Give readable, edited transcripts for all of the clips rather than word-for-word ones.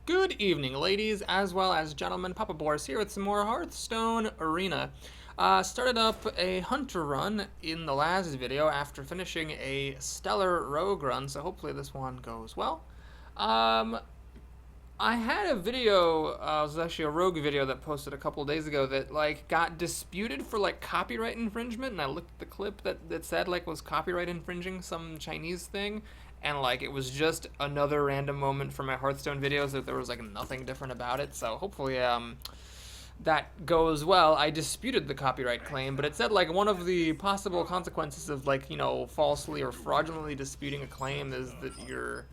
Good evening, ladies, as well as gentlemen. Papa Boris here with some more Hearthstone Arena. Started up a hunter run in the last video after finishing a stellar rogue run, so hopefully this one goes well. I had a video, it was actually a rogue video that posted a couple days ago that got disputed for copyright infringement, and I looked at the clip that said was copyright infringing some Chinese thing, and it was just another random moment from my Hearthstone videos that there was nothing different about it. So hopefully that goes well. I disputed the copyright claim, but it said one of the possible consequences of falsely or fraudulently disputing a claim is that your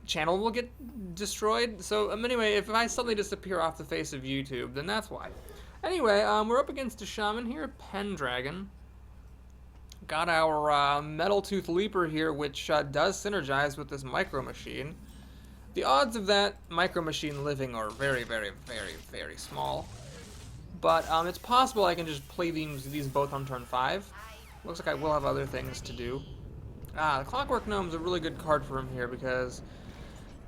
channel will get destroyed. So anyway, if I suddenly disappear off the face of YouTube, then that's why. Anyway, we're up against a shaman here, Pendragon. Got our Metal Tooth Leaper here, which does synergize with this Micro Machine. The odds of that Micro Machine living are very, very, very, very small. But it's possible I can just play these both on turn 5. Looks like I will have other things to do. The Clockwork Gnome's a really good card for him here because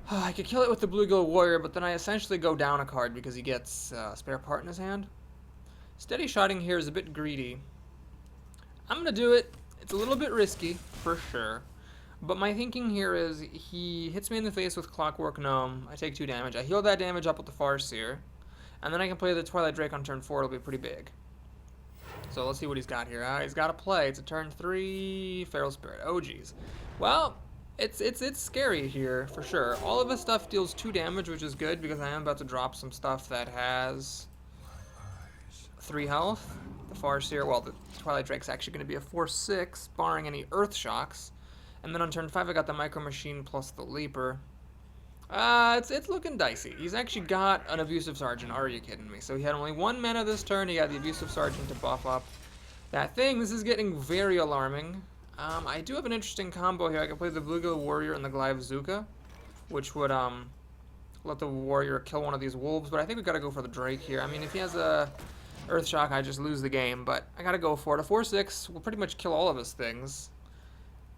I could kill it with the Bluegill Warrior, but then I essentially go down a card because he gets a spare part in his hand. Steady Shotting here is a bit greedy. I'm going to do it. It's a little bit risky, for sure. But my thinking here is he hits me in the face with Clockwork Gnome. I take 2 damage. I heal that damage up with the Farseer. And then I can play the Twilight Drake on turn 4. It'll be pretty big. So let's see what he's got here. He's got to play. It's a turn 3 Feral Spirit. Oh, geez. Well, it's scary here, for sure. All of his stuff deals 2 damage, which is good because I am about to drop some stuff that has 3 health. The Farseer, well, the Twilight Drake's actually going to be a 4/6, barring any Earth Shocks. And then on turn 5, I got the Micro Machine plus the Leaper. It's looking dicey. He's actually got an Abusive Sergeant. Are you kidding me? So he had only 1 mana this turn. He got the Abusive Sergeant to buff up that thing. This is getting very alarming. I do have an interesting combo here. I can play the Bluegill Warrior and the Glyve Zuka, which would let the Warrior kill one of these wolves. But I think we got to go for the Drake here. I mean, if he has a Earth Shock, I just lose the game. But I got to go for it. A 4/6 will pretty much kill all of his things.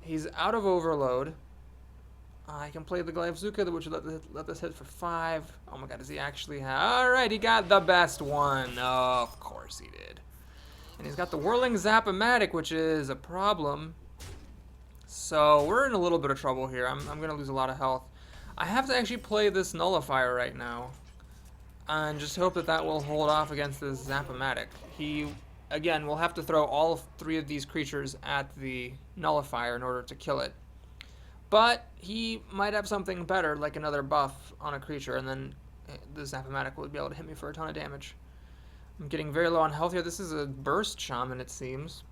He's out of Overload. I can play the Glyve Zuka, which would let this hit for 5. Oh my god, does he actually have... Alright, he got the best one. Oh, of course he did. And he's got the Whirling Zap-O-Matic, which is a problem. So we're in a little bit of trouble here. I'm going to lose a lot of health. I have to actually play this Nullifier right now. And just hope that that will hold off against this Zap-O-Matic. He, again, will have to throw all 3 of these creatures at the Nullifier in order to kill it. But he might have something better, like another buff on a creature, and then the Zap-O-Matic would be able to hit me for a ton of damage. I'm getting very low on health here. This is a Burst Shaman, it seems.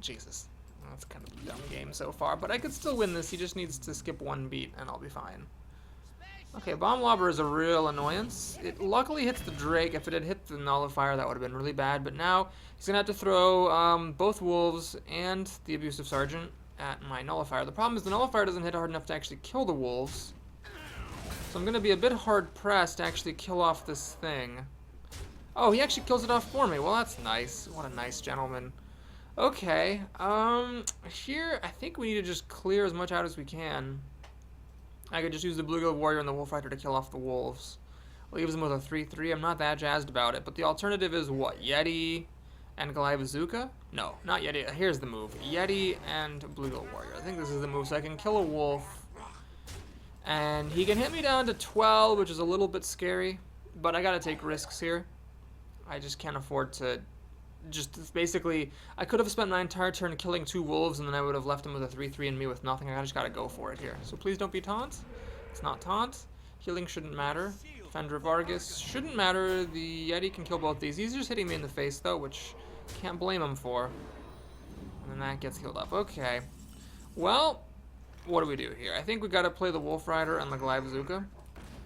Jesus. That's kind of a dumb game so far, but I could still win this. He just needs to skip 1 beat, and I'll be fine. Okay, Bomb Lobber is a real annoyance. It luckily hits the Drake. If it had hit the Nullifier, that would have been really bad. But now he's going to have to throw both Wolves and the Abusive Sergeant at my Nullifier. The problem is the Nullifier doesn't hit hard enough to actually kill the Wolves. So I'm going to be a bit hard-pressed to actually kill off this thing. Oh, he actually kills it off for me. Well, that's nice. What a nice gentleman. Okay, here I think we need to just clear as much out as we can. I could just use the Bluegill Warrior and the Wolfrider to kill off the Wolves. Leaves them with a 3/3. I'm not that jazzed about it, but the alternative is what? Yeti and Glyve Zuka? No, not Yeti. Here's the move. Yeti and Bluegill Warrior. I think this is the move, so I can kill a wolf. And he can hit me down to 12, which is a little bit scary, but I gotta take risks here. I just can't afford to just basically... I could have spent my entire turn killing 2 wolves, and then I would have left him with a 3/3 and me with nothing. I just gotta go for it here. So please don't be taunt. It's not taunt. Healing shouldn't matter. Defender Vargas shouldn't matter. The Yeti can kill both these. He's just hitting me in the face, though, which can't blame him for. And then that gets healed up. Okay. Well, what do we do here? I think we gotta play the Wolfrider and the Glyve Zuka,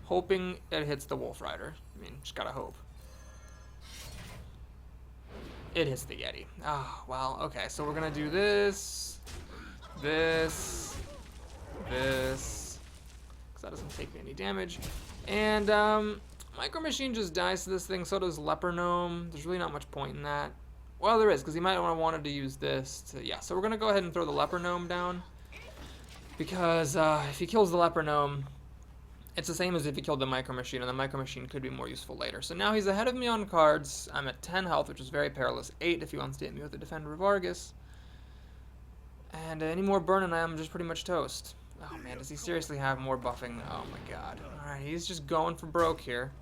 hoping it hits the Wolfrider. I mean, just gotta hope. It hits the Yeti. Oh, well, okay. So we're gonna do this, this, because that doesn't take me any damage. And Micro Machine just dies to this thing. So does Leper Gnome. There's really not much point in that. Well, there is, because he might have wanted to use this to... Yeah, so we're gonna go ahead and throw the Leper Gnome down, because if he kills the Leper Gnome, It's the same as if he killed the Micro Machine, and the Micro Machine could be more useful later. So now he's ahead of me on cards. I'm at 10 health, which is very perilous. 8 if he wants to hit me with the Defender of Argus. And any more burn and I'm just pretty much toast. Oh man, does he seriously have more buffing? Oh my god. Alright, he's just going for broke here.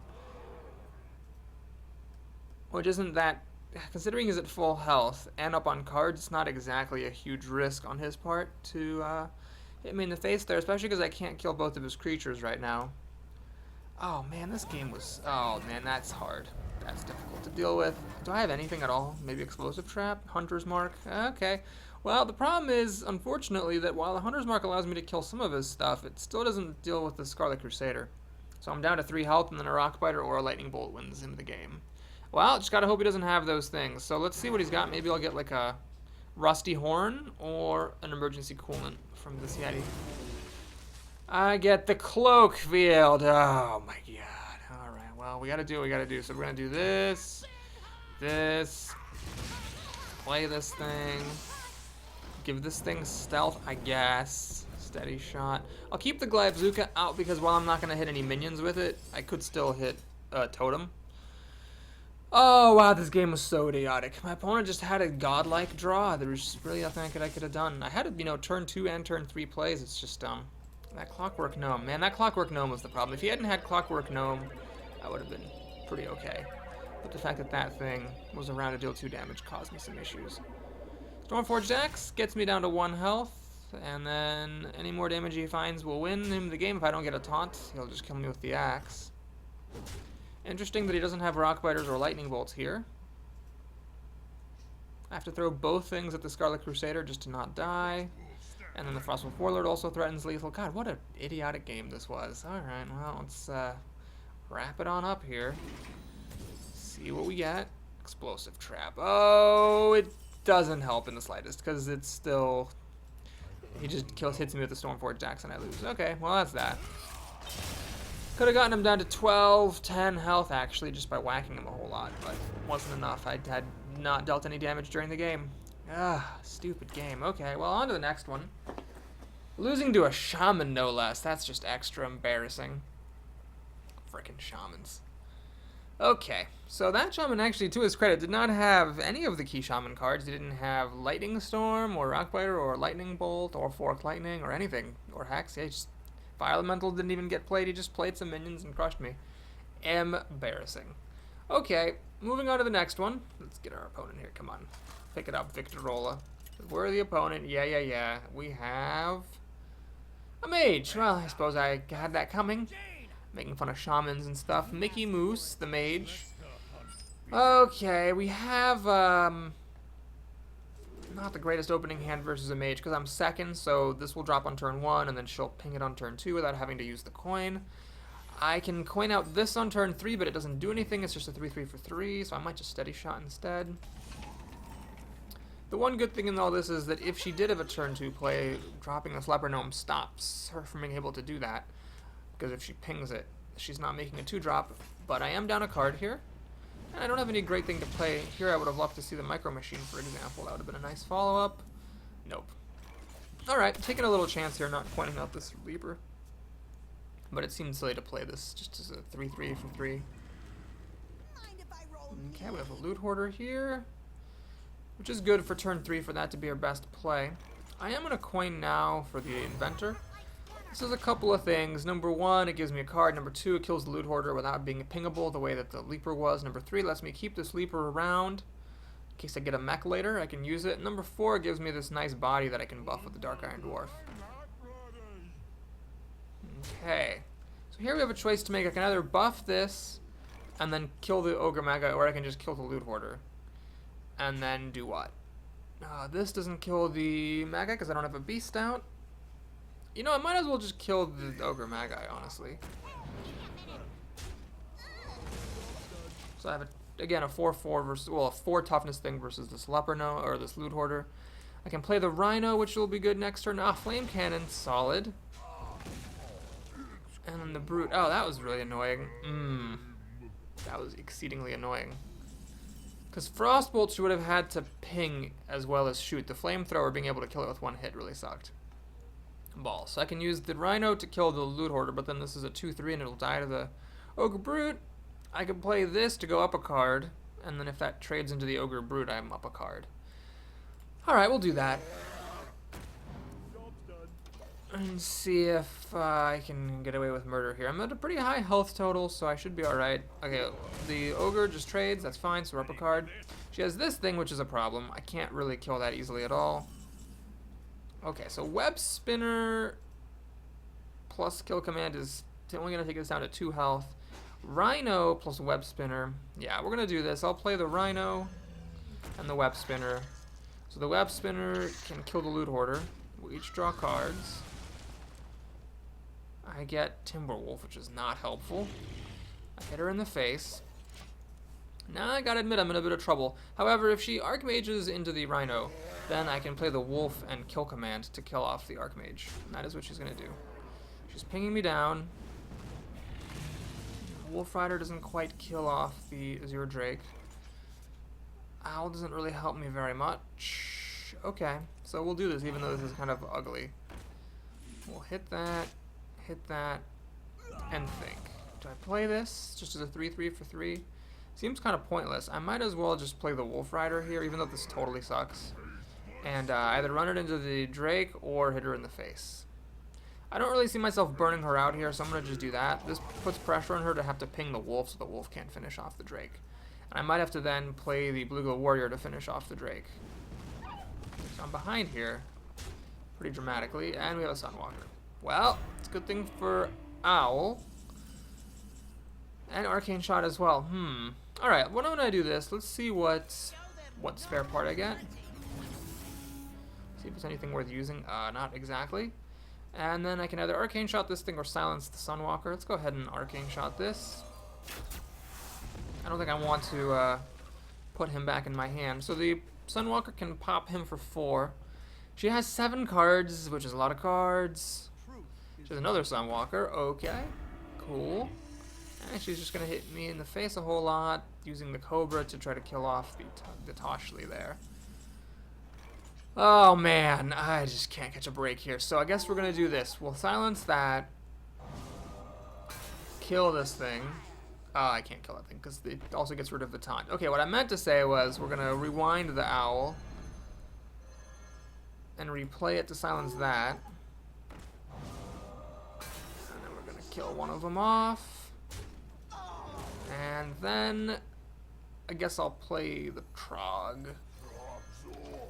Which isn't that... Considering he's at full health and up on cards, it's not exactly a huge risk on his part to hit me in the face there, especially because I can't kill both of his creatures right now. Oh man, this game was... Oh man, that's hard. That's difficult to deal with. Do I have anything at all? Maybe Explosive Trap? Hunter's Mark? Okay. Well, the problem is, unfortunately, that while the Hunter's Mark allows me to kill some of his stuff, it still doesn't deal with the Scarlet Crusader. So I'm down to 3 health, and then a Rockbiter or a Lightning Bolt wins him the game. Well, just gotta hope he doesn't have those things. So let's see what he's got. Maybe I'll get like a Rusty Horn or an Emergency Coolant from this Yeti. I get the Cloak Field. Oh my god. Alright, well, we gotta do what we gotta do. So we're gonna do this, this, play this thing, give this thing stealth, I guess. Steady shot. I'll keep the Glyabzuka out because while I'm not gonna hit any minions with it, I could still hit Totem. Oh wow, this game was so idiotic. My opponent just had a godlike draw. There was really nothing I could have done. I had, turn 2 and turn 3 plays. It's just dumb. That Clockwork Gnome, man, that Clockwork Gnome was the problem. If he hadn't had Clockwork Gnome, I would have been pretty okay. But the fact that that thing was around to deal 2 damage caused me some issues. Stormforged Axe gets me down to 1 health, and then any more damage he finds will win him the game. If I don't get a taunt, he'll just kill me with the axe. Interesting that he doesn't have Rockbiters or Lightning Bolts here. I have to throw both things at the Scarlet Crusader just to not die. And then the Frostwolf Warlord also threatens lethal. God, what an idiotic game this was. Alright, well, let's wrap it on up here. See what we get. Explosive Trap. Oh, it doesn't help in the slightest, because it's still... He just hits me with the Stormforged Axe and I lose. Okay, well, that's that. Could have gotten him down to 12, 10 health, actually, just by whacking him a whole lot, but it wasn't enough. I had not dealt any damage during the game. Ah, stupid game. Okay, well, on to the next one. Losing to a Shaman, no less. That's just extra embarrassing. Frickin' Shamans. Okay, so that Shaman, actually, to his credit, did not have any of the key Shaman cards. He didn't have Lightning Storm, or Rockbiter, or Lightning Bolt, or Fork Lightning, or anything. Or Hex. Yeah, just... Fire Elemental didn't even get played. He just played some minions and crushed me. Embarrassing. Okay, moving on to the next one. Let's get our opponent here. Come on. Pick it up, Victorola. We're the opponent. Yeah. We have a mage. Well, I suppose I had that coming. Making fun of shamans and stuff. Mickey Moose, the mage. Okay, we have... not the greatest opening hand versus a mage because I'm second, so this will drop on turn 1 and then she'll ping it on turn 2 without having to use the coin. I can coin out this on turn 3, but it doesn't do anything. It's just a 3/3 for 3, so I might just steady shot instead. The one good thing in all this is that if she did have a turn 2 play, dropping this Leper Gnome stops her from being able to do that, because if she pings it, she's not making a 2-drop, but I am down a card here. And I don't have any great thing to play. Here I would have loved to see the Micro Machine, for example. That would have been a nice follow-up. Nope. Alright, taking a little chance here, not pointing out this Reaper. But it seems silly to play this just as a 3/3 for 3. Okay, we have a Loot Hoarder here, which is good for turn 3 for that to be our best play. I am going to coin now for the Inventor. This is a couple of things. Number 1, it gives me a card. Number 2, it kills the Loot Hoarder without being pingable the way that the Leaper was. Number 3, lets me keep this Leaper around. In case I get a mech later, I can use it. Number 4, it gives me this nice body that I can buff with the Dark Iron Dwarf. Okay. So here we have a choice to make. I can either buff this and then kill the Ogre Mega, or I can just kill the Loot Hoarder. And then do what? This doesn't kill the Mega because I don't have a Beast out. You know, I might as well just kill the Ogre Magi, honestly. So I have, again, a 4/4 versus, well, a 4 toughness thing versus this Leper Gnome, or this Loot Hoarder. I can play the Rhino, which will be good next turn. Flame Cannon, solid. And then the Brute. Oh, that was really annoying. That was exceedingly annoying. Because Frostbolt, she would have had to ping as well as shoot. The Flamethrower being able to kill it with 1 hit really sucked. ball. So I can use the Rhino to kill the Loot Hoarder, but then this is a 2/3 and it'll die to the Ogre Brute. I can play this to go up a card, and then if that trades into the Ogre Brute, I'm up a card. Alright, we'll do that. And see if I can get away with murder here. I'm at a pretty high health total, so I should be alright. Okay, the Ogre just trades, that's fine, so we're up a card. She has this thing, which is a problem. I can't really kill that easily at all. Okay, so Web Spinner plus Kill Command is only going to take us down to 2 health. Rhino plus Web Spinner. Yeah, we're going to do this. I'll play the Rhino and the Web Spinner. So the Web Spinner can kill the Loot Hoarder. We each draw cards. I get Timberwolf, which is not helpful. I hit her in the face. Now I gotta admit I'm in a bit of trouble. However, if she Archmages into the Rhino, then I can play the Wolf and Kill Command to kill off the Archmage. And that is what she's gonna do. She's pinging me down. Wolf Rider doesn't quite kill off the Azure Drake. Owl doesn't really help me very much. Okay, so we'll do this even though this is kind of ugly. We'll hit that, and think. Do I play this just as a 3/3 for 3? Seems kind of pointless. I might as well just play the Wolf Rider here, even though this totally sucks. And either run it into the Drake or hit her in the face. I don't really see myself burning her out here, so I'm going to just do that. This puts pressure on her to have to ping the Wolf so the Wolf can't finish off the Drake. And I might have to then play the Blue Glow Warrior to finish off the Drake. So I'm behind here pretty dramatically, and we have a Sunwalker. Well, it's a good thing for Owl. And Arcane Shot as well. Alright, why don't I do this? Let's see what spare part I get. See if there's anything worth using. Not exactly. And then I can either Arcane Shot this thing or silence the Sunwalker. Let's go ahead and Arcane Shot this. I don't think I want to put him back in my hand. So the Sunwalker can pop him for 4. She has 7 cards, which is a lot of cards. She has another Sunwalker. Okay, cool. And she's just going to hit me in the face a whole lot, using the Cobra to try to kill off the Toshli there. Oh man, I just can't catch a break here. So I guess we're going to do this. We'll silence that. Kill this thing. I can't kill that thing because it also gets rid of the taunt. Okay, what I meant to say was we're going to rewind the Owl and replay it to silence that. And then we're going to kill one of them off. And then I guess I'll play the Trog.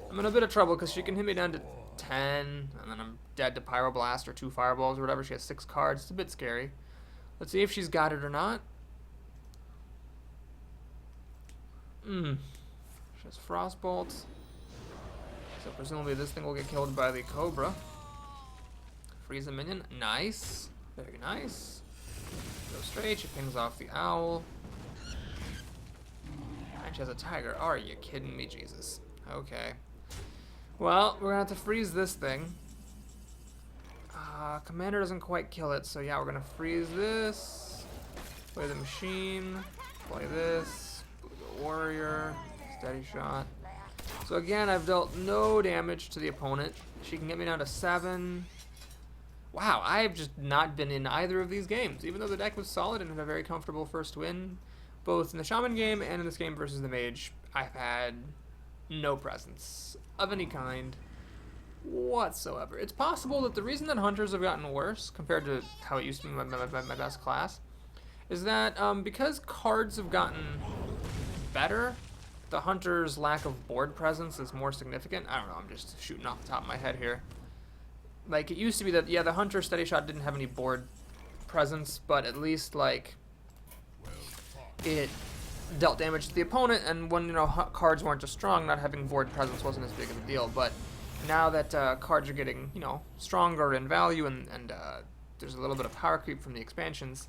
I'm in a bit of trouble because she can hit me down to 10, and then I'm dead to Pyroblast or 2 Fireballs or whatever. She has 6 cards. It's a bit scary. Let's see if she's got it or not. She has Frostbolt. So presumably this thing will get killed by the Cobra. Freeze a minion. Nice. Very nice. Go straight. She pings off the Owl. And she has a Tiger. Are you kidding me, Jesus? Okay. Well, we're going to have to freeze this thing. Commander doesn't quite kill it, so yeah, we're going to freeze this. Play the Machine. Play this. Warrior. Steady Shot. So again, I've dealt no damage to the opponent. She can get me down to 7. Wow, I've just not been in either of these games. Even though the deck was solid and had a very comfortable first win, both in the Shaman game and in this game versus the Mage, I've had no presence of any kind whatsoever. It's possible that the reason that Hunters have gotten worse compared to how it used to be my best class is that because cards have gotten better, the Hunter's lack of board presence is more significant. I don't know, I'm just shooting off the top of my head here. Like, it used to be that, yeah, the Hunter Steady Shot didn't have any board presence, but at least, like, it dealt damage to the opponent, and when, you know, cards weren't as strong, not having board presence wasn't as big of a deal. But now that cards are getting, you know, stronger in value, and there's a little bit of power creep from the expansions,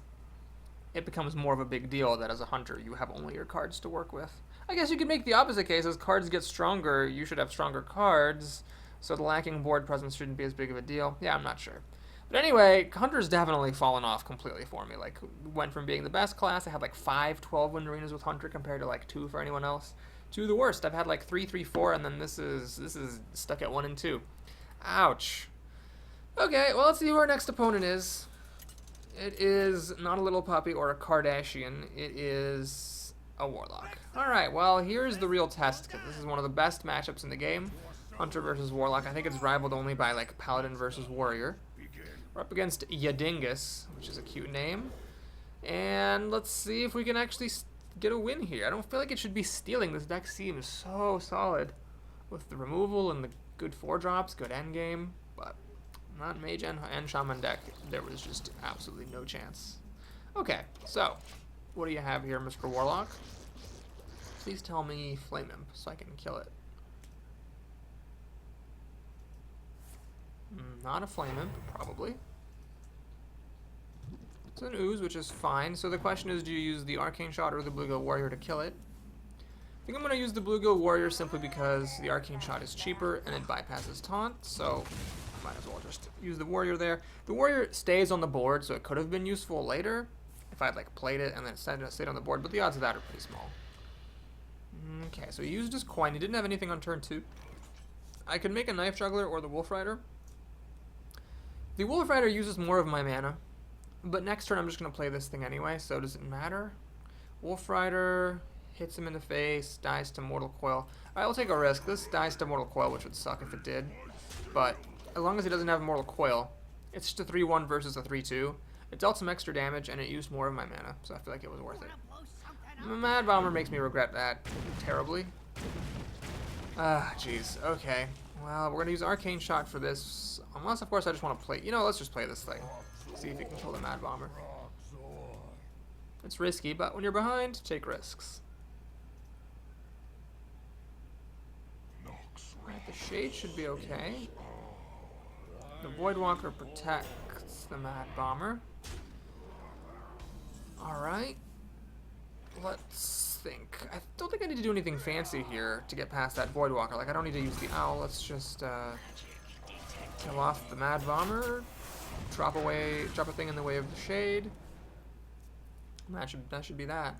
it becomes more of a big deal that as a Hunter, you have only your cards to work with. I guess you could make the opposite case. As cards get stronger, you should have stronger cards, so the lacking board presence shouldn't be as big of a deal. Yeah, I'm not sure. But anyway, Hunter's definitely fallen off completely for me. Like, went from being the best class, I had like 5 12-win arenas with Hunter compared to like 2 for anyone else, to the worst. I've had like 3 3 4, and then this is stuck at 1 and 2. Ouch. Okay, well, let's see who our next opponent is. It is not a little puppy or a Kardashian. It is a Warlock. Alright, well, here's the real test, because this is one of the best matchups in the game. Hunter versus Warlock. I think it's rivaled only by, like, Paladin versus Warrior. We're up against Yadingus, which is a cute name. And let's see if we can actually get a win here. I don't feel like it should be stealing. This deck seems so solid. With the removal and the good 4-drops, good endgame. But not Mage and Shaman deck. There was just absolutely no chance. Okay, so what do you have here, Mr. Warlock? Please tell me Flame Imp so I can kill it. Not a Flame Imp, probably. It's an Ooze, which is fine. So the question is, do you use the Arcane Shot or the Bluegill Warrior to kill it? I think I'm going to use the Bluegill Warrior simply because the Arcane Shot is cheaper and it bypasses Taunt, so I might as well just use the Warrior there. The Warrior stays on the board, so it could have been useful later if I'd like played it and then stayed on the board, but the odds of that are pretty small. Okay, so he used his coin. He didn't have anything on turn 2. I could make a Knife Juggler or the Wolf Rider. The Wolf Rider uses more of my mana, but next turn I'm just going to play this thing anyway, so does it matter? Wolf Rider hits him in the face, dies to Mortal Coil. I will take a risk. This dies to Mortal Coil, which would suck if it did, but as long as he doesn't have Mortal Coil, it's just a 3-1 versus a 3-2. It dealt some extra damage, and it used more of my mana, so I feel like it was worth it. Mad Bomber makes me regret that terribly. Ah, jeez. Okay. Well, we're going to use Arcane Shot for this, unless, of course, I just want to play... You know, let's just play this thing. See if you can kill the Mad Bomber. It's risky, but when you're behind, take risks. Alright, the Shade should be okay. The Voidwalker protects the Mad Bomber. Alright. Let's think. I don't think I need to do anything fancy here to get past that Voidwalker. Like, I don't need to use the Owl. Let's just kill off the Mad Bomber. Drop a thing in the way of the Shade. That should be that.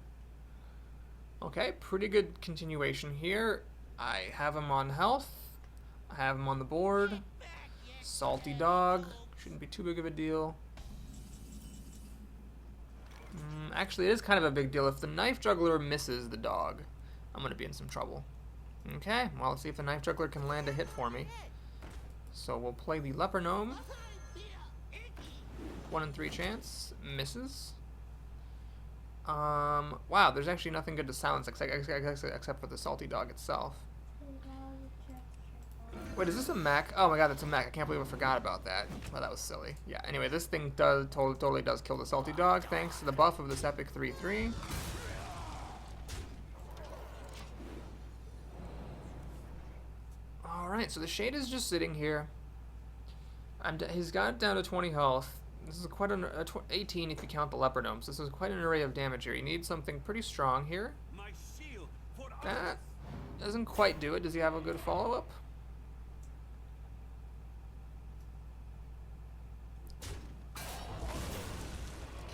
Okay, pretty good continuation here. I have him on health. I have him on the board. Salty Dog. Shouldn't be too big of a deal. Actually, it is kind of a big deal. If the Knife Juggler misses the dog, I'm going to be in some trouble. Okay, well, let's see if the Knife Juggler can land a hit for me. So we'll play the Leper Gnome. 1 in 3 chance. Misses. Wow, there's actually nothing good to silence except for the Salty Dog itself. Wait, is this a mech? Oh my god, that's a mech. I can't believe I forgot about that. Well, that was silly. Yeah, anyway, this thing totally does kill the Salty Dog, thanks to the buff of this epic 3-3. Alright, so the Shade is just sitting here. He's got down to 20 health. This is quite an 18 if you count the Leper Gnomes. This is quite an array of damage here. He needs something pretty strong here. That doesn't quite do it. Does he have a good follow-up?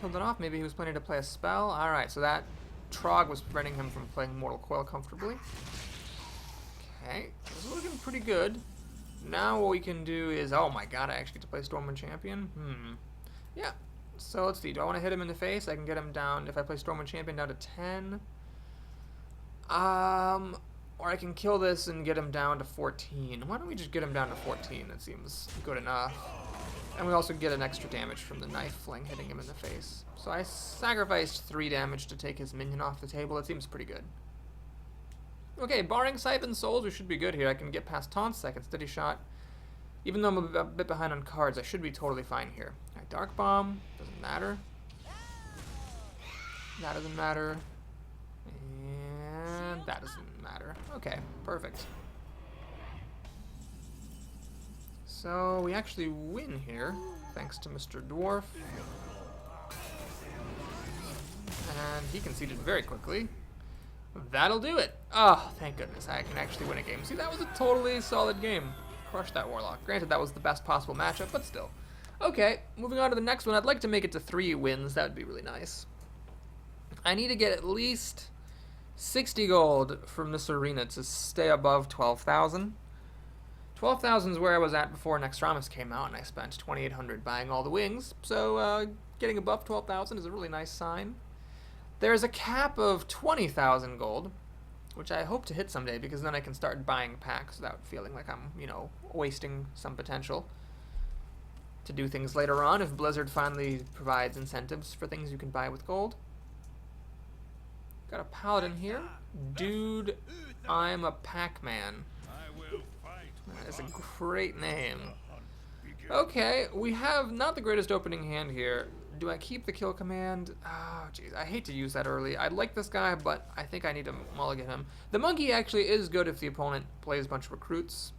Killed it off. Maybe he was planning to play a spell. Alright, so that Trog was preventing him from playing Mortal Coil comfortably. Okay, this is looking pretty good. Now what we can do is... Oh my god, I actually get to play Stormwind Champion? Yeah, so let's see. Do I want to hit him in the face? I can get him down, if I play Stormwind Champion, down to 10. Or I can kill this and get him down to 14. Why don't we just get him down to 14? That seems good enough. And we also get an extra damage from the Knife Fling hitting him in the face. So I sacrificed 3 damage to take his minion off the table. That seems pretty good. Okay, barring Siphon Souls, we should be good here. I can get past Taunt Second Steady Shot. Even though I'm a bit behind on cards, I should be totally fine here. Alright, Dark Bomb. Doesn't matter. That doesn't matter. And that doesn't matter. Okay, perfect. So we actually win here, thanks to Mr. Dwarf. And he conceded very quickly. That'll do it. Oh, thank goodness, I can actually win a game. See, that was a totally solid game. Crushed that Warlock. Granted, that was the best possible matchup, but still. Okay, moving on to the next one. I'd like to make it to 3 wins. That would be really nice. I need to get at least 60 gold from this arena to stay above 12,000. 12,000 is where I was at before Nextramus came out, and I spent 2,800 buying all the wings. So getting above 12,000 is a really nice sign. There's a cap of 20,000 gold, which I hope to hit someday, because then I can start buying packs without feeling like I'm, you know, wasting some potential to do things later on if Blizzard finally provides incentives for things you can buy with gold. Got a paladin here. Dude, I'm a Pac-Man. That is a great name. Okay, we have not the greatest opening hand here. Do I keep the kill command? Oh, jeez, I hate to use that early. I'd like this guy, but I think I need to mulligan him. The monkey actually is good if the opponent plays a bunch of recruits.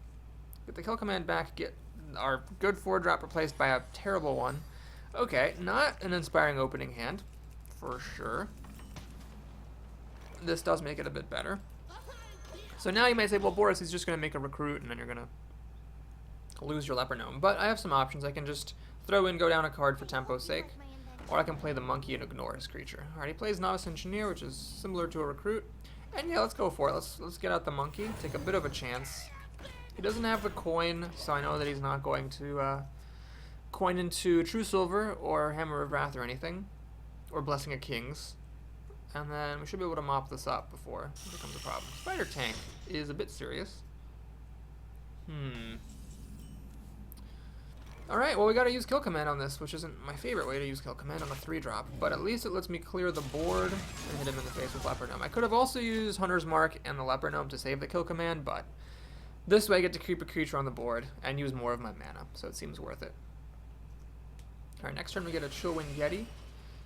Get the kill command back, get our good 4-drop replaced by a terrible one. Okay, not an inspiring opening hand, for sure. This does make it a bit better. So now you might say, well, Boris, he's just going to make a recruit, and then you're going to lose your leper gnome. But I have some options. I can just throw in, go down a card for tempo's sake, or I can play the monkey and ignore his creature. Alright, he plays Novice Engineer, which is similar to a recruit. And yeah, let's go for it. Let's get out the monkey, take a bit of a chance. He doesn't have the coin, so I know that he's not going to coin into True Silver or Hammer of Wrath or anything, or Blessing of Kings. And then we should be able to mop this up before it becomes a problem. Spider Tank is a bit serious. Alright, well, we gotta use Kill Command on this, which isn't my favorite way to use Kill Command on a 3-drop, but at least it lets me clear the board and hit him in the face with Leper Gnome. I could have also used Hunter's Mark and the Leper Gnome to save the Kill Command, but this way I get to keep a creature on the board and use more of my mana, so it seems worth it. Alright, next turn we get a Chillwind Yeti.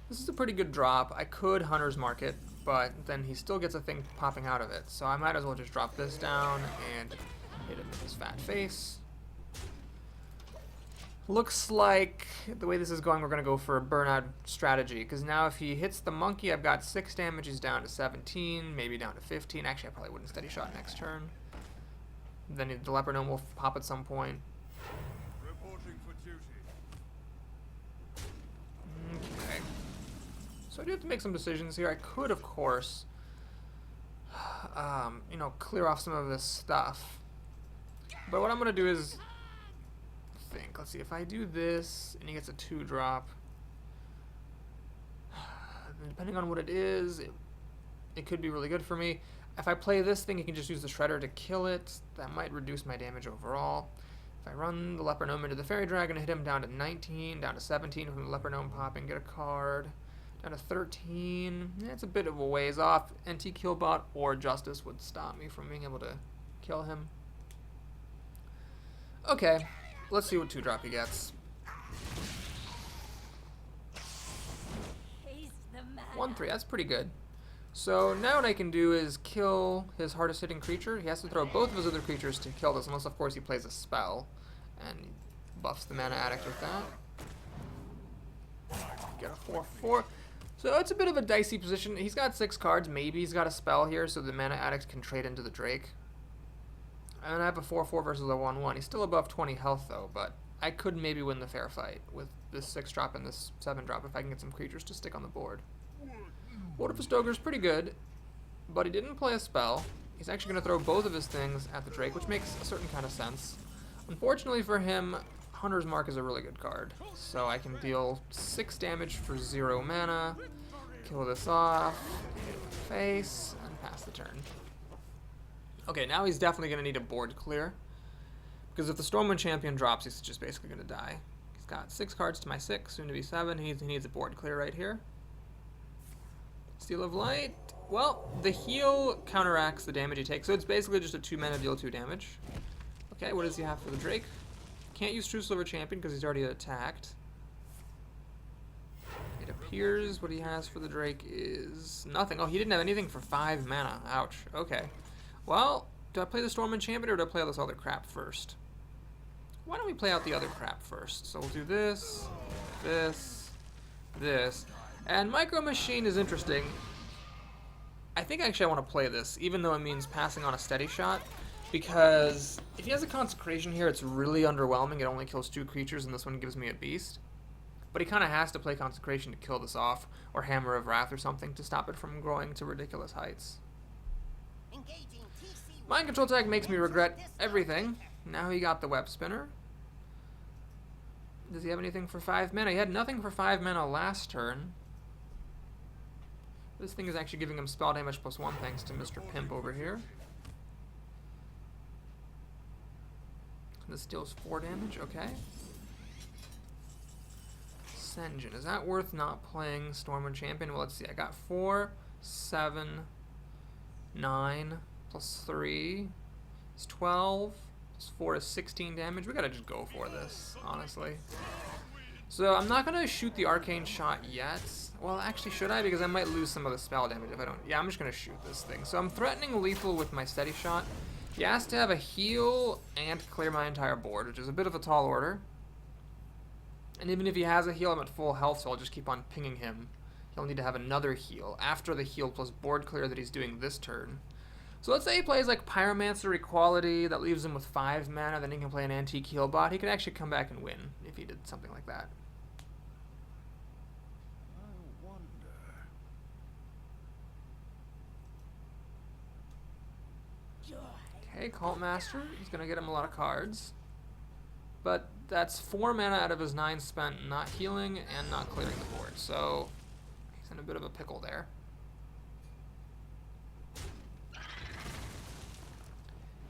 This is a pretty good drop. I could Hunter's Mark it, but then he still gets a thing popping out of it. So I might as well just drop this down and hit him in his fat face. Looks like the way this is going, we're going to go for a burnout strategy. Because now if he hits the monkey, I've got 6 damage. He's down to 17, maybe down to 15. Actually, I probably wouldn't steady shot next turn. Then the Leper Gnome will pop at some point. Okay. So I do have to make some decisions here. I could, of course, you know, clear off some of this stuff. But what I'm going to do is think. Let's see, if I do this and he gets a 2-drop, depending on what it is, it could be really good for me. If I play this thing, he can just use the Shredder to kill it. That might reduce my damage overall. If I run the Leper Gnome into the Fairy Dragon, hit him down to 19, down to 17 from the Leper Gnome popping, get a card. Down to 13. Yeah, it's a bit of a ways off. NT Killbot or Justice would stop me from being able to kill him. Okay, let's see what 2-drop he gets. 1-3, that's pretty good. So now what I can do is kill his hardest hitting creature. He has to throw both of his other creatures to kill this, unless of course he plays a spell and buffs the Mana Addict with that. Get a 4/4. So it's a bit of a dicey position. He's got 6 cards. Maybe he's got a spell here so the Mana Addict can trade into the Drake. And I have a 4/4 versus a 1/1. He's still above 20 health though, but I could maybe win the fair fight with this 6-drop and this 7-drop if I can get some creatures to stick on the board. Waterfist Ogre's pretty good, but he didn't play a spell. He's actually going to throw both of his things at the Drake, which makes a certain kind of sense. Unfortunately for him, Hunter's Mark is a really good card, so I can deal 6 damage for 0 mana, kill this off, hit him in the face, and pass the turn. Okay, now he's definitely going to need a board clear, because if the Stormwind Champion drops, he's just basically going to die. He's got 6 cards to my 6, soon to be 7. He needs a board clear right here. Steel of Light. Well, the heal counteracts the damage he takes, so it's basically just a 2-mana deal 2 damage. Okay, what does he have for the Drake? Can't use True Silver Champion because he's already attacked. It appears what he has for the Drake is nothing. Oh, he didn't have anything for 5 mana. Ouch. Okay. Well, do I play the Stormwind Champion or do I play all this other crap first? Why don't we play out the other crap first? So we'll do this, this, this. And Micro Machine is interesting. I think actually I want to play this, even though it means passing on a steady shot. Because if he has a Consecration here, it's really underwhelming. It only kills 2 creatures, and this one gives me a beast. But he kind of has to play Consecration to kill this off, or Hammer of Wrath or something, to stop it from growing to ridiculous heights. Mind Control Tag makes me regret everything. Now he got the web spinner. Does he have anything for 5 mana? He had nothing for 5 mana last turn. This thing is actually giving him spell damage +1 thanks to Mr. Pimp over here. This deals 4 damage, okay. Sen'jin, is that worth not playing Stormwind Champion? Well, let's see, I got 4, 7, 9, +3 is 12, +4 is 16 damage. We gotta just go for this, honestly. So I'm not gonna shoot the Arcane Shot yet. Well, actually, should I? Because I might lose some of the spell damage if I don't. Yeah, I'm just gonna shoot this thing. So I'm threatening lethal with my Steady Shot. He has to have a heal and clear my entire board, which is a bit of a tall order. And even if he has a heal, I'm at full health, so I'll just keep on pinging him. He'll need to have another heal after the heal plus board clear that he's doing this turn. So let's say he plays like Pyromancer Equality, that leaves him with 5 mana, then he can play an Antique Heal Bot. He could actually come back and win if he did something like that. Okay, Cult Master, he's going to get him a lot of cards. But that's 4 mana out of his 9 spent not healing and not clearing the board. So he's in a bit of a pickle there.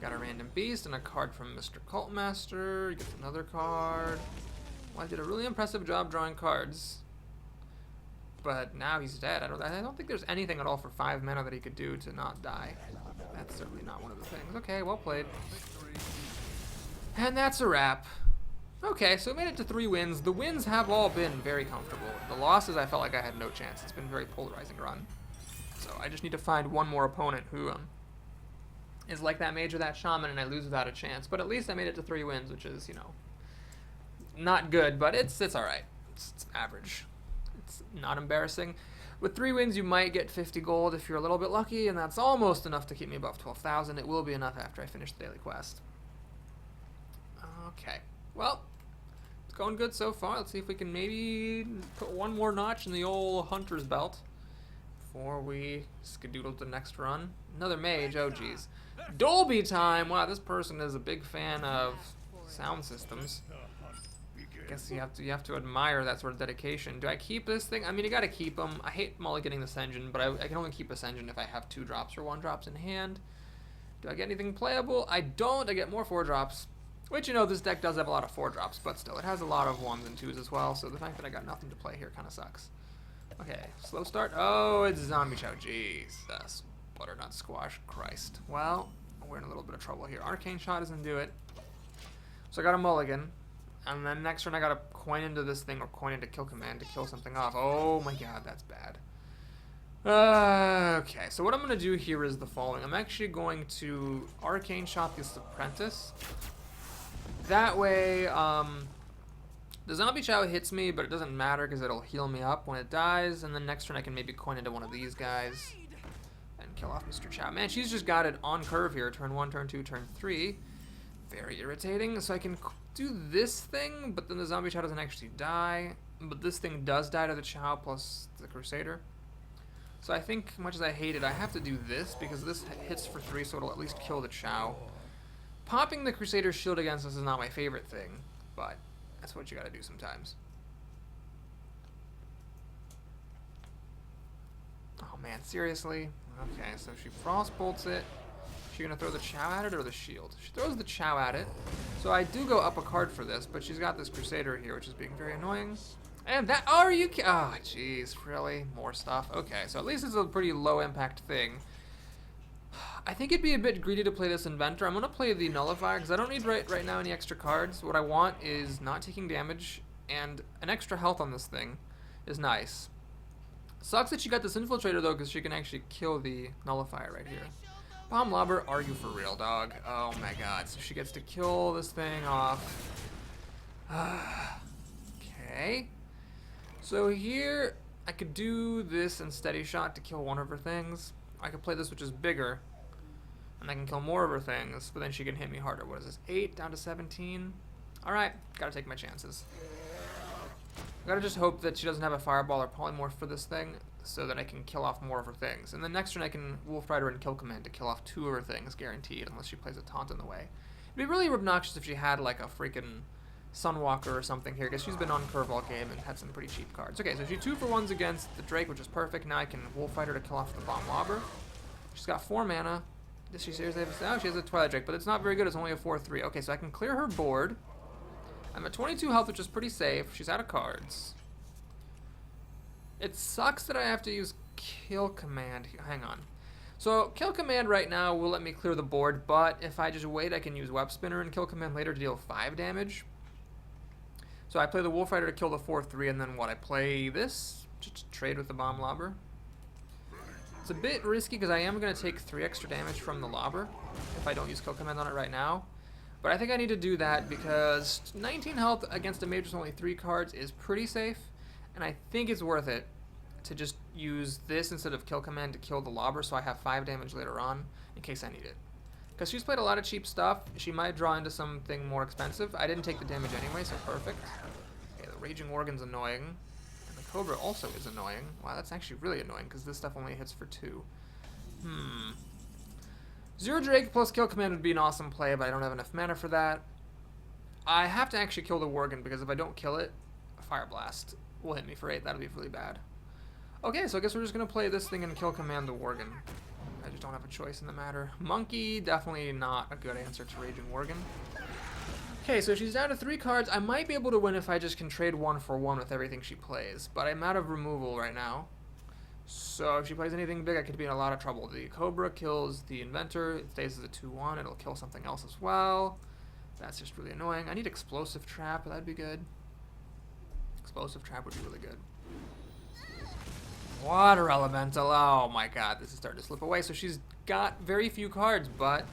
Got a random beast and a card from Mr. Cult Master. He gets another card. Well, I did a really impressive job drawing cards. But now he's dead. I don't think there's anything at all for 5 mana that he could do to not die. That's certainly not one of the things. Okay, well played. And that's a wrap. Okay, so we made it to 3 wins. The wins have all been very comfortable. The losses, I felt like I had no chance. It's been a very polarizing run. So I just need to find one more opponent who is like that mage or that shaman, and I lose without a chance. But at least I made it to 3 wins, which is, you know, not good, but it's all right. It's average. It's not embarrassing. With 3 wins, you might get 50 gold if you're a little bit lucky, and that's almost enough to keep me above 12,000. It will be enough after I finish the daily quest. Okay. Well, it's going good so far. Let's see if we can maybe put one more notch in the old hunter's belt before we skedoodle to the next run. Another mage. Oh, geez. Dolby time. Wow, this person is a big fan of sound systems. I guess you have to admire that sort of dedication. Do I keep this thing? I mean, you gotta keep them. I hate mulliganing the Sen'jin, but I can only keep a Sen'jin if I have 2 drops or 1 drops in hand. Do I get anything playable? I don't. I get more 4 drops. Which, you know, this deck does have a lot of 4 drops, but still, it has a lot of 1s and 2s as well, so the fact that I got nothing to play here kind of sucks. Okay, slow start. Oh, it's Zombie Chow. Jesus. Butternut Squash. Christ. Well, we're in a little bit of trouble here. Arcane Shot doesn't do it. So I got a mulligan. And then next turn I gotta coin into this thing or coin into Kill Command to kill something off. Oh my god, that's bad. Okay, so what I'm gonna do here is the following. I'm actually going to Arcane Shot this Apprentice. That way, the Zombie Chow hits me, but it doesn't matter because it'll heal me up when it dies. And then next turn I can maybe coin into one of these guys and kill off Mr. Chow. Man, she's just got it on curve here. Turn 1, turn 2, turn 3. Very irritating. So I can do this thing, but then the Zombie Chow doesn't actually die. But this thing does die to the Chow plus the Crusader. So I think, much as I hate it, I have to do this because this hits for 3, so it'll at least kill the Chow. Popping the Crusader shield against us is not my favorite thing, but that's what you gotta do sometimes. Oh man, seriously? Okay, so she Frost Bolts it. Is she gonna throw the Chow at it or the shield? She throws the Chow at it. So I do go up a card for this, but she's got this Crusader here, which is being very annoying. And that, oh, are you oh, jeez, really? More stuff? Okay, so at least it's a pretty low impact thing. I think it'd be a bit greedy to play this Inventor. I'm gonna play the Nullifier, because I don't need right now any extra cards. What I want is not taking damage, and an extra health on this thing is nice. Sucks that she got this Infiltrator, though, because she can actually kill the Nullifier right here. Bomb Lobber, are you for real, dog? Oh my god, so she gets to kill this thing off. Okay. So here, I could do this and Steady Shot to kill one of her things. I could play this, which is bigger, and I can kill more of her things, but then she can hit me harder. What is this, 8 down to 17? Alright, gotta take my chances. I gotta just hope that she doesn't have a Fireball or Polymorph for this thing, so that I can kill off more of her things. And then next turn I can Wolf Rider and Kill Command to kill off 2 of her things, guaranteed, unless she plays a Taunt in the way. It'd be really obnoxious if she had like a freaking Sunwalker or something here, because she's been on curve all game and had some pretty cheap cards. Okay, so she 2-for-1s against the Drake, which is perfect. Now I can Wolf Fighter to kill off the Bomb Lobber. She's got 4 mana. Does she seriously have a... Oh, she has a Twilight Drake, but it's not very good. It's only a 4-3. Okay, so I can clear her board. I'm at 22 health, which is pretty safe. She's out of cards. It sucks that I have to use Kill Command. Hang on. So, Kill Command right now will let me clear the board, but if I just wait, I can use Web Spinner and Kill Command later to deal 5 damage. So I play the Wolf Rider to kill the 4-3, and then what? I play this just to trade with the Bomb Lobber. It's a bit risky because I am going to take 3 extra damage from the Lobber if I don't use Kill Command on it right now. But I think I need to do that because 19 health against a mage with only 3 cards is pretty safe, and I think it's worth it to just use this instead of Kill Command to kill the Lobber so I have 5 damage later on in case I need it. Because she's played a lot of cheap stuff, she might draw into something more expensive. I didn't take the damage anyway, so perfect. Okay, the Raging Organ's annoying. And the Cobra also is annoying. Wow, that's actually really annoying because this stuff only hits for 2. Zero Drake plus Kill Command would be an awesome play, but I don't have enough mana for that. I have to actually kill the Worgen because if I don't kill it, a Fire Blast will hit me for 8. That'll be really bad. Okay, so I guess we're just going to play this thing and Kill Command the Worgen. I just don't have a choice in the matter. Monkey, definitely not a good answer to Raging Worgen. Okay, so she's down to 3 cards. I might be able to win if I just can trade 1-for-1 with everything she plays, but I'm out of removal right now. So if she plays anything big, I could be in a lot of trouble. The Cobra kills the Inventor. It stays as a 2-1. It'll kill something else as well. That's just really annoying. I need Explosive Trap. That'd be good. Explosive Trap would be really good. Water Elemental. Oh my god, this is starting to slip away. So she's got very few cards, but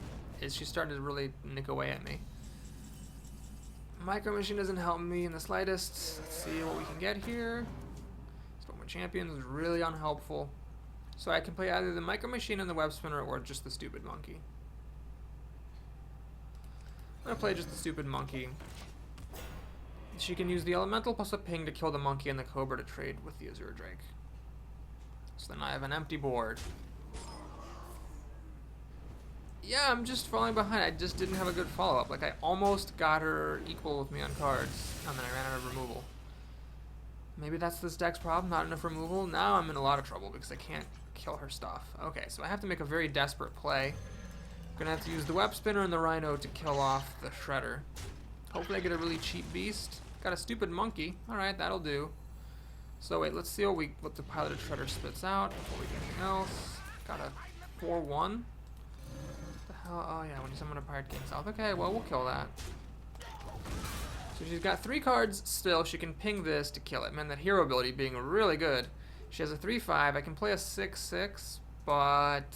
she's starting to really nick away at me. Micro Machine doesn't help me in the slightest. Let's see what we can get here. Storm Champion is really unhelpful. So I can play either the Micro Machine and the Web Spinner or just the Stupid Monkey. I'm going to play just the Stupid Monkey. She can use the Elemental plus a ping to kill the Monkey and the Cobra to trade with the Azure Drake. So then I have an empty board. Yeah, I'm just falling behind. I just didn't have a good follow-up. Like, I almost got her equal with me on cards, and then I ran out of removal. Maybe that's this deck's problem, not enough removal. Now I'm in a lot of trouble because I can't kill her stuff. Okay, so I have to make a very desperate play. I'm gonna have to use the Web Spinner and the Rhino to kill off the Shredder. Hopefully I get a really cheap beast. Got a Stupid Monkey. Alright, that'll do. So wait, let's see what the Piloted Shredder spits out before we get anything else. Got a 4-1. What the hell? Oh yeah, when you summon a Pirate King South. Okay, well we'll kill that. So she's got 3 cards still. She can ping this to kill it. Man, that hero ability being really good. She has a 3-5. I can play a 6-6, but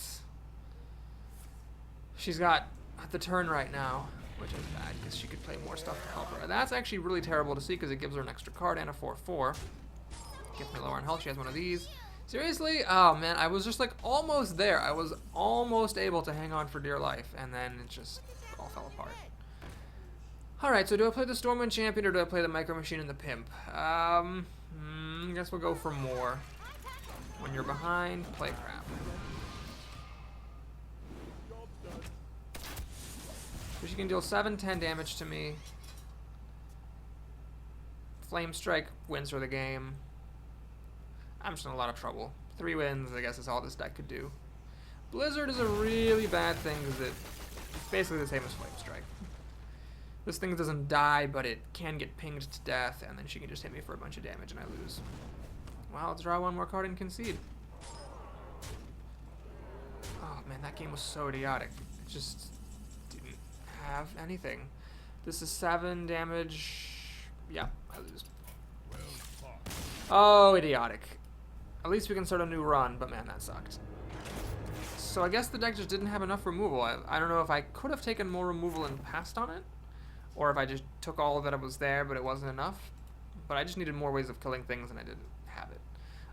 she's got the turn right now, which is bad because she could play more stuff to help her. That's actually really terrible to see because it gives her an extra card and a 4-4. Gets me lower in health. She has one of these. Seriously? Oh man, I was just like almost there. I was almost able to hang on for dear life, and then it just all fell apart. Alright, so do I play the Stormwind Champion or do I play the Micro Machine and the Pimp? I guess we'll go for more. When you're behind, play crap. So she can deal 7-10 damage to me. Flame Strike wins her the game. I'm just in a lot of trouble. 3 wins, I guess, is all this deck could do. Blizzard is a really bad thing because it's basically the same as Flame Strike. This thing doesn't die, but it can get pinged to death, and then she can just hit me for a bunch of damage and I lose. Well, let's draw 1 more card and concede. Oh man, that game was so idiotic. It just didn't have anything. This is 7 damage. Yeah, I lose. Oh, idiotic. At least we can start a new run, but man, that sucked. So I guess the deck just didn't have enough removal. I don't know if I could have taken more removal and passed on it, or if I just took all that was there, but it wasn't enough. But I just needed more ways of killing things, and I didn't have it.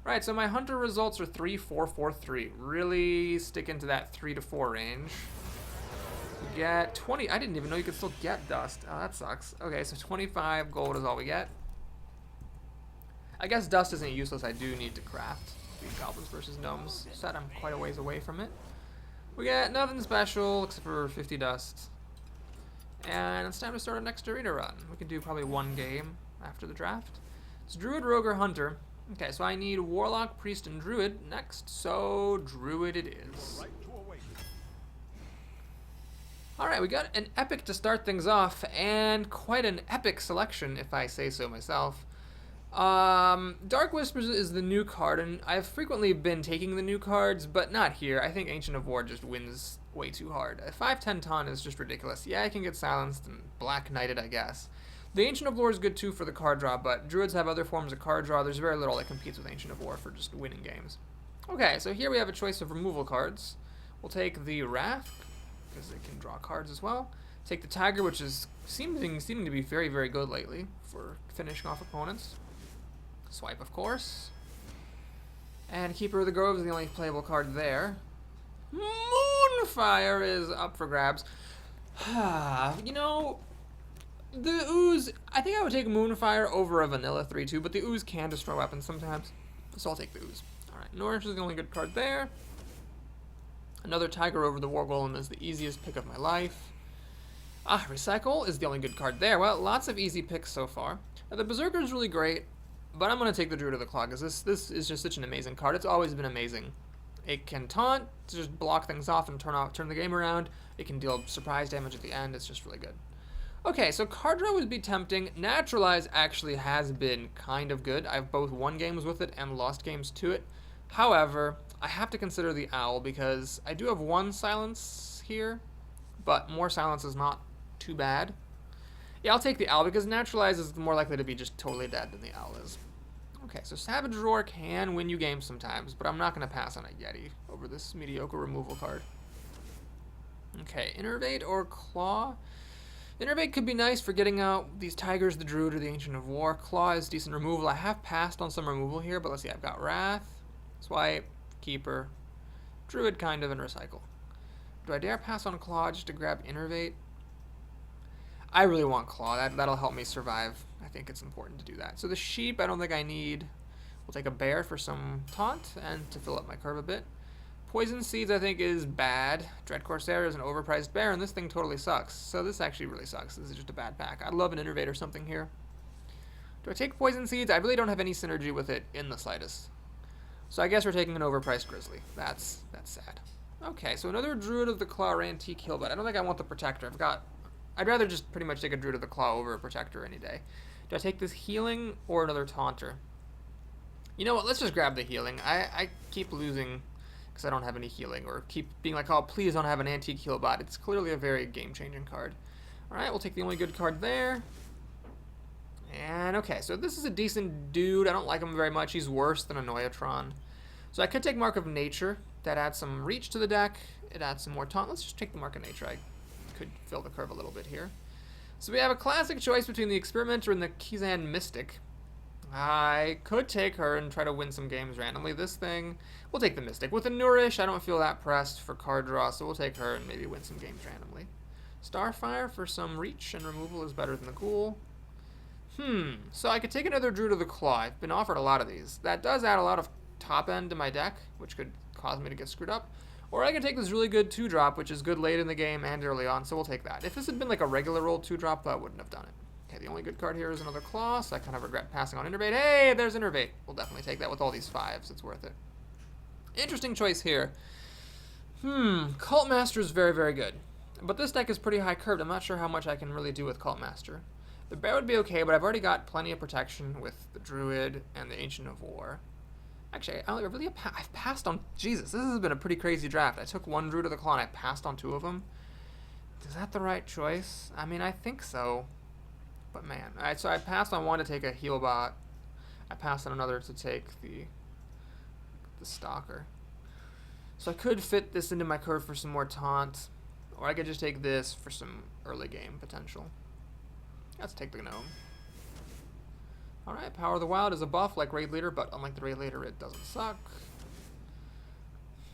Alright, so my Hunter results are 3, 4, 4, 3. Really stick into that 3 to 4 range. We get 20. I didn't even know you could still get dust. Oh, that sucks. Okay, so 25 gold is all we get. I guess dust isn't useless. I do need to craft the Goblins versus Gnomes set. I'm quite a ways away from it. We get nothing special except for 50 dust. And it's time to start our next arena run. We can do probably one game after the draft. It's Druid, Rogue, or Hunter. Okay, so I need Warlock, Priest, and Druid next, so Druid it is. Alright, we got an epic to start things off, and quite an epic selection, if I say so myself. Dark Whispers is the new card, and I've frequently been taking the new cards, but not here. I think Ancient of War just wins way too hard. A 5/10 taunt is just ridiculous. Yeah, I can get silenced and Black Knighted, I guess. The Ancient of War is good too for the card draw, but Druids have other forms of card draw. There's very little that competes with Ancient of War for just winning games. Okay, so here we have a choice of removal cards. We'll take the Wrath, because it can draw cards as well. Take the Tiger, which is seeming to be very, very good lately for finishing off opponents. Swipe, of course. And Keeper of the Grove is the only playable card there. Moonfire is up for grabs. You know, the Ooze, I think I would take Moonfire over a vanilla 3/2, but the Ooze can destroy weapons sometimes, so I'll take the Ooze. Alright, Nourish is the only good card there. Another Tiger over the War Golem is the easiest pick of my life. Recycle is the only good card there. Well, lots of easy picks so far. Now, the Berserker is really great, but I'm going to take the Druid of the Claw, because this is just such an amazing card. It's always been amazing. It can taunt to just block things off and turn the game around. It can deal surprise damage at the end. It's just really good. Okay, so card draw would be tempting. Naturalize actually has been kind of good. I've both won games with it and lost games to it. However, I have to consider the Owl because I do have one silence here, but more silence is not too bad. Yeah, I'll take the Owl because Naturalize is more likely to be just totally dead than the Owl is. Okay, so Savage Roar can win you games sometimes, but I'm not going to pass on a Yeti over this mediocre removal card. Okay, Innervate or Claw? Innervate could be nice for getting out these Tigers, the Druid, or the Ancient of War. Claw is decent removal. I have passed on some removal here, but let's see, I've got Wrath, Swipe, Keeper, Druid kind of, and Recycle. Do I dare pass on Claw just to grab Innervate? I really want Claw. That'll help me survive. I think it's important to do that. So the Sheep, I don't think I need. We'll take a Bear for some taunt and to fill up my curve a bit. Poison Seeds, I think, is bad. Dread Corsair is an overpriced bear, and this thing totally sucks. So this actually really sucks. This is just a bad pack. I'd love an Innervate or something here. Do I take Poison Seeds? I really don't have any synergy with it in the slightest. So I guess we're taking an overpriced Grizzly. That's sad. Okay, so another Druid of the Claw or Antique Heal, but I don't think I want the Protector. I'd rather just pretty much take a Druid of the Claw over a Protector any day. Do I take this Healing or another Taunter? You know what, let's just grab the Healing. I keep losing because I don't have any Healing, or keep being like, oh, please don't have an Antique Heal bot. It's clearly a very game-changing card. Alright, we'll take the only good card there. And okay, so this is a decent dude. I don't like him very much. He's worse than a Noyatron. So I could take Mark of Nature. That adds some reach to the deck. It adds some more taunt. Let's just take the Mark of Nature. I could fill the curve a little bit here. So we have a classic choice between the Experimenter and the Kizan Mystic. I could take her and try to win some games randomly. This thing, we'll take the Mystic. With the Nourish, I don't feel that pressed for card draw, so we'll take her and maybe win some games randomly. Starfire for some reach and removal is better than the Ghoul. So I could take another Druid of the Claw. I've been offered a lot of these. That does add a lot of top end to my deck, which could cause me to get screwed up. Or I can take this really good 2-drop, which is good late in the game and early on, so we'll take that. If this had been like a regular old 2-drop, I wouldn't have done it. Okay, the only good card here is another Claw, so I kind of regret passing on Innervate. Hey, there's Innervate. We'll definitely take that with all these 5s. It's worth it. Interesting choice here. Cult Master is very, very good. But this deck is pretty high curved. I'm not sure how much I can really do with Cult Master. The Bear would be okay, but I've already got plenty of protection with the Druid and the Ancient of War. Actually, I've passed on... Jesus, this has been a pretty crazy draft. I took one Druid of the Claw and I passed on 2 of them. Is that the right choice? I mean, I think so. But man. Alright, so I passed on one to take a heal bot. I passed on another to take the Stalker. So I could fit this into my curve for some more taunt. Or I could just take this for some early game potential. Let's take the Gnome. Alright, Power of the Wild is a buff like Raid Leader, but unlike the Raid Leader, it doesn't suck.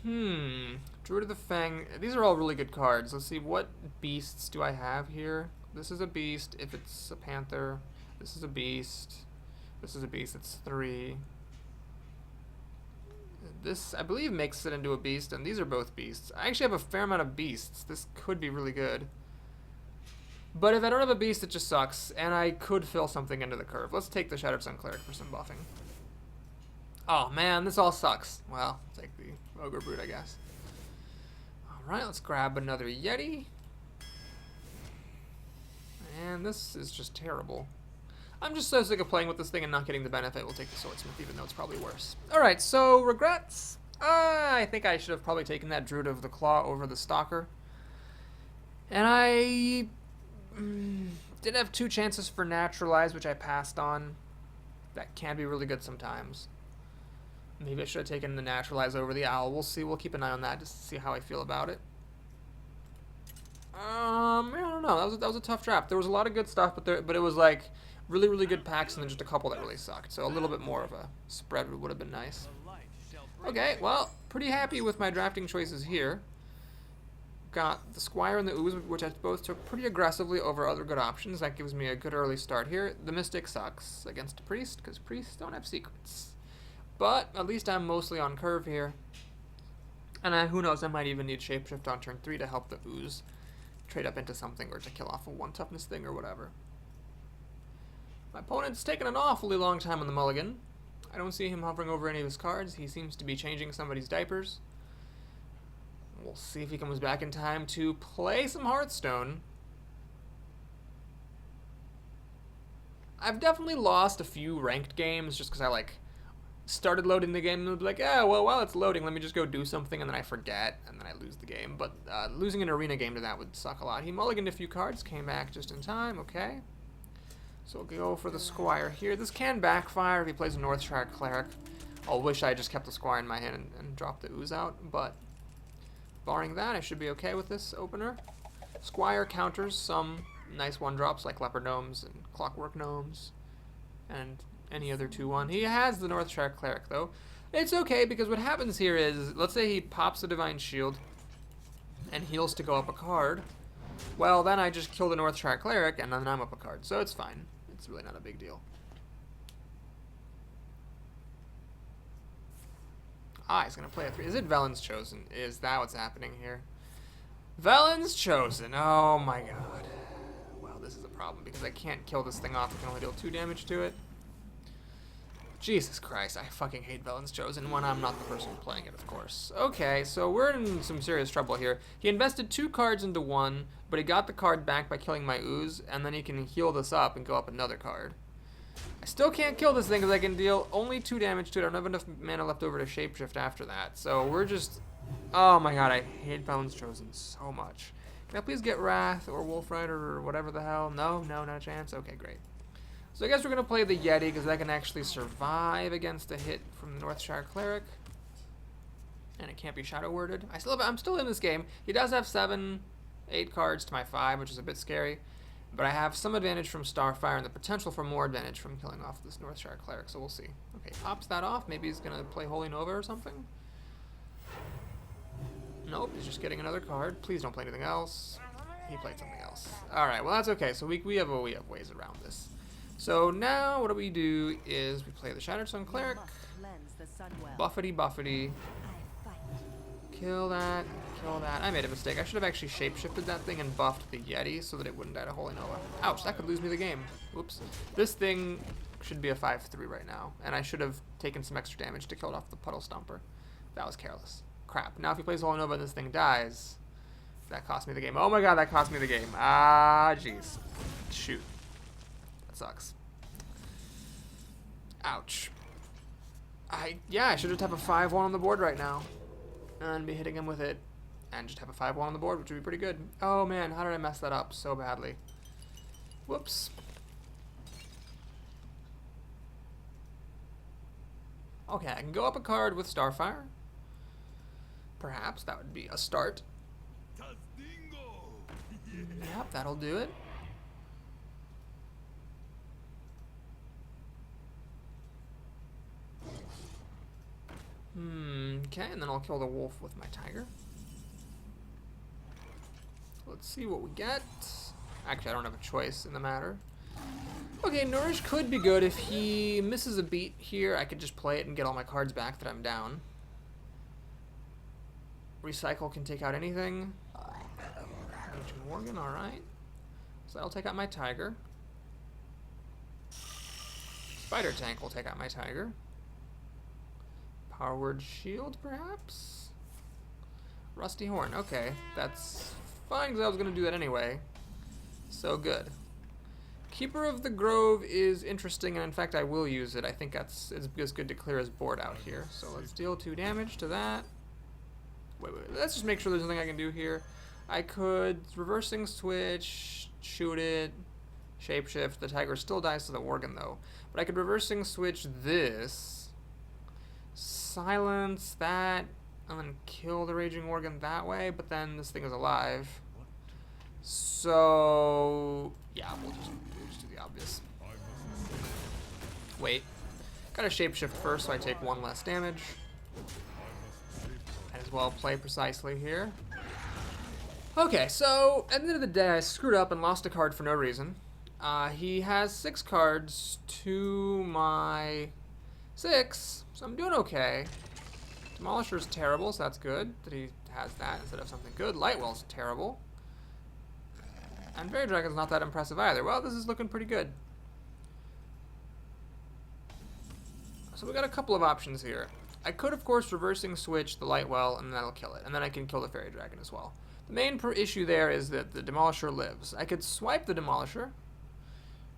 Druid of the Fang. These are all really good cards. Let's see, what beasts do I have here? This is a beast if it's a Panther. This is a beast. This is a beast, it's 3. This, I believe, makes it into a beast, and these are both beasts. I actually have a fair amount of beasts. This could be really good. But if I don't have a beast, it just sucks, and I could fill something into the curve. Let's take the Shattered Sun Cleric for some buffing. Oh man, this all sucks. Well, I'll take the Ogre Brute, I guess. Alright, let's grab another Yeti. And this is just terrible. I'm just so sick of playing with this thing and not getting the benefit. We'll take the Swordsmith, even though it's probably worse. Alright, so regrets. I think I should have probably taken that Druid of the Claw over the Stalker. And I did have 2 chances for Naturalize, which I passed on. That can be really good sometimes. Maybe I should have taken the Naturalize over the Owl. We'll see. We'll keep an eye on that just to see how I feel about it. I don't know. That was a tough draft. There was a lot of good stuff, but it was like really, really good packs and then just a couple that really sucked. So a little bit more of a spread would have been nice. Okay, well, pretty happy with my drafting choices here. Got the Squire and the Ooze, which I both took pretty aggressively over other good options. That gives me a good early start here. The Mystic sucks against a Priest, because Priests don't have secrets. But at least I'm mostly on curve here. And who knows, I might even need Shapeshift on turn 3 to help the Ooze trade up into something or to kill off a 1 toughness thing or whatever. My opponent's taken an awfully long time on the mulligan. I don't see him hovering over any of his cards. He seems to be changing somebody's diapers. We'll see if he comes back in time to play some Hearthstone. I've definitely lost a few ranked games just because I started loading the game and would be like, yeah, well, while it's loading, let me just go do something, and then I forget, and then I lose the game. But losing an arena game to that would suck a lot. He mulliganed a few cards, came back just in time, okay. So we'll go for the Squire here. This can backfire if he plays a Northshire Cleric. I'll wish I just kept the Squire in my hand and dropped the Ooze out, but barring that, I should be okay with this opener. Squire counters some nice 1-drops like Leopard Gnomes and Clockwork Gnomes, and any other 2/1. He has the Northshire Cleric, though. It's okay, because what happens here is, let's say he pops the Divine Shield and heals to go up a card. Well, then I just kill the Northshire Cleric, and then I'm up a card, so it's fine. It's really not a big deal. Ah, he's going to play a 3. Is it Velen's Chosen? Is that what's happening here? Velen's Chosen! Oh my god. Well, this is a problem, because I can't kill this thing off. I can only deal 2 damage to it. Jesus Christ, I fucking hate Velen's Chosen when I'm not the person playing it, of course. Okay, so we're in some serious trouble here. He invested 2 cards into 1, but he got the card back by killing my Ooze, and then he can heal this up and go up another card. I still can't kill this thing because I can deal only 2 damage to it. I don't have enough mana left over to Shapeshift after that. So we're just... Oh my god, I hate Velen's Chosen so much. Can I please get Wrath or Wolf Rider or whatever the hell? No, not a chance? Okay, great. So I guess we're going to play the Yeti because that can actually survive against a hit from the Northshire Cleric. And it can't be Shadow Worded. I'm still in this game. He does have 7, 8 cards to my 5, which is a bit scary. But I have some advantage from Starfire and the potential for more advantage from killing off this Northshire Cleric, so we'll see. Okay, pops that off. Maybe he's going to play Holy Nova or something. Nope, he's just getting another card. Please don't play anything else. He played something else. Alright, well that's okay. So we have ways around this. So now what we do is we play the Shattered Sun Cleric. Buffety. Kill that. I made a mistake. I should have actually shapeshifted that thing and buffed the Yeti so that it wouldn't die to Holy Nova. Ouch, that could lose me the game. Oops. This thing should be a 5/3 right now, and I should have taken some extra damage to kill it off the Puddle Stomper. That was careless. Crap. Now if he plays Holy Nova and this thing dies, that cost me the game. Oh my god, that cost me the game. Ah, jeez. Shoot. That sucks. Ouch. I should just have a 5/1 on the board right now. And be hitting him with it. And just have a 5/1 on the board, which would be pretty good. Oh man, how did I mess that up so badly? Whoops. Okay, I can go up a card with Starfire. Perhaps that would be a start. Yep, that'll do it. Okay, and then I'll kill the wolf with my tiger. Let's see what we get. Actually, I don't have a choice in the matter. Okay, Nourish could be good. If he misses a beat here, I could just play it and get all my cards back that I'm down. Recycle can take out anything. Ancient Morgan, alright. So that'll take out my tiger. Spider tank will take out my tiger. Power word shield, perhaps? Rusty horn. Okay, that's fine because I was going to do that anyway. So good. Keeper of the Grove is interesting, and in fact I will use it. I think it's good to clear his board out here. So let's deal 2 damage to that. Wait, let's just make sure there's nothing I can do here. I could reversing switch, shoot it, shapeshift. The tiger still dies to the organ though. But I could reversing switch this, silence that, and then kill the raging organ that way, but then this thing is alive. So yeah, we'll just do the obvious. Wait. Gotta shapeshift first so I take 1 less damage. Might as well play precisely here. Okay, so at the end of the day I screwed up and lost a card for no reason. He has 6 cards to my 6, so I'm doing okay. Demolisher's terrible, so that's good that he has that instead of something good. Lightwell's terrible. And Fairy Dragon's not that impressive either. Well, this is looking pretty good. So we got a couple of options here. I could, of course, reversing switch the Lightwell, and that'll kill it. And then I can kill the Fairy Dragon as well. The main issue there is that the Demolisher lives. I could swipe the Demolisher,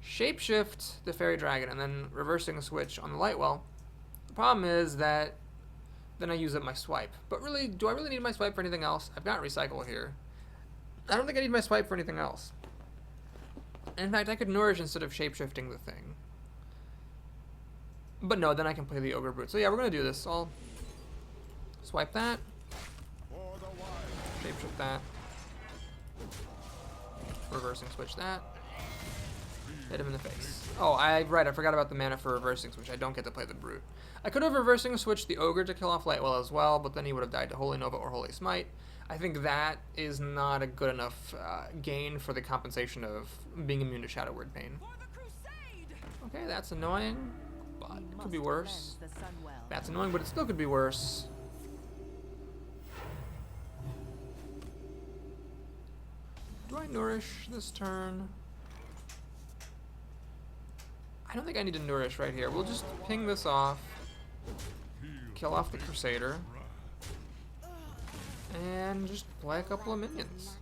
shapeshift the Fairy Dragon, and then reversing switch on the Lightwell. The problem is that then I use up my swipe. But really, do I really need my swipe for anything else? I've got recycle here. I don't think I need my swipe for anything else. In fact, I could nourish instead of shapeshifting the thing. But no, then I can play the Ogre Brute. So yeah, we're going to do this. I'll swipe that. Shapeshift that. Reversing switch that. Hit him in the face. Oh, I forgot about the mana for reversing switch. I don't get to play the Brute. I could have reversing switched the Ogre to kill off Lightwell as well, but then he would have died to Holy Nova or Holy Smite. I think that is not a good enough gain for the compensation of being immune to Shadow Word Pain. Okay, that's annoying, but it could be worse. That's annoying, but it still could be worse. Do I nourish this turn? I don't think I need to nourish right here. We'll just ping this off, kill off the Crusader, and just play a couple of minions.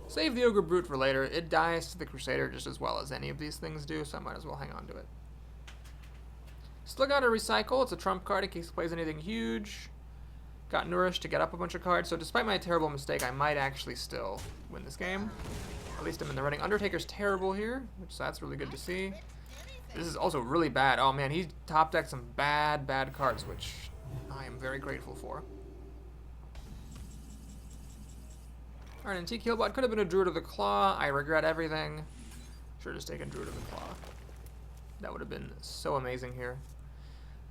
Save the Ogre Brute for later. It dies to the Crusader just as well as any of these things do, so I might as well hang on to it. Still got a recycle. It's a trump card in case it plays anything huge. Got nourished to get up a bunch of cards, so despite my terrible mistake, I might actually still win this game. At least I'm in the running. Undertaker's terrible here, which that's really good to see. This is also really bad. Oh man, he top decked some bad cards, which I am very grateful for. Alright, Antique Healbot could have been a Druid of the Claw. I regret everything. Should have just taken Druid of the Claw. That would have been so amazing here.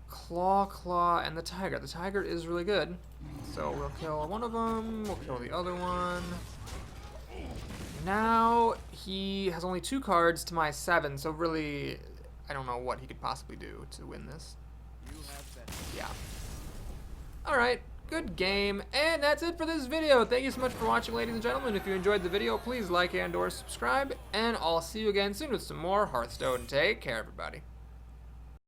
Claw, and the Tiger. The Tiger is really good. So we'll kill one of them. We'll kill the other one. Now he has only 2 cards to my 7, so really I don't know what he could possibly do to win this. Yeah. Alright, good game, and that's it for this video. Thank you so much for watching, ladies and gentlemen. If you enjoyed the video, please like and or subscribe, and I'll see you again soon with some more Hearthstone. Take care, everybody.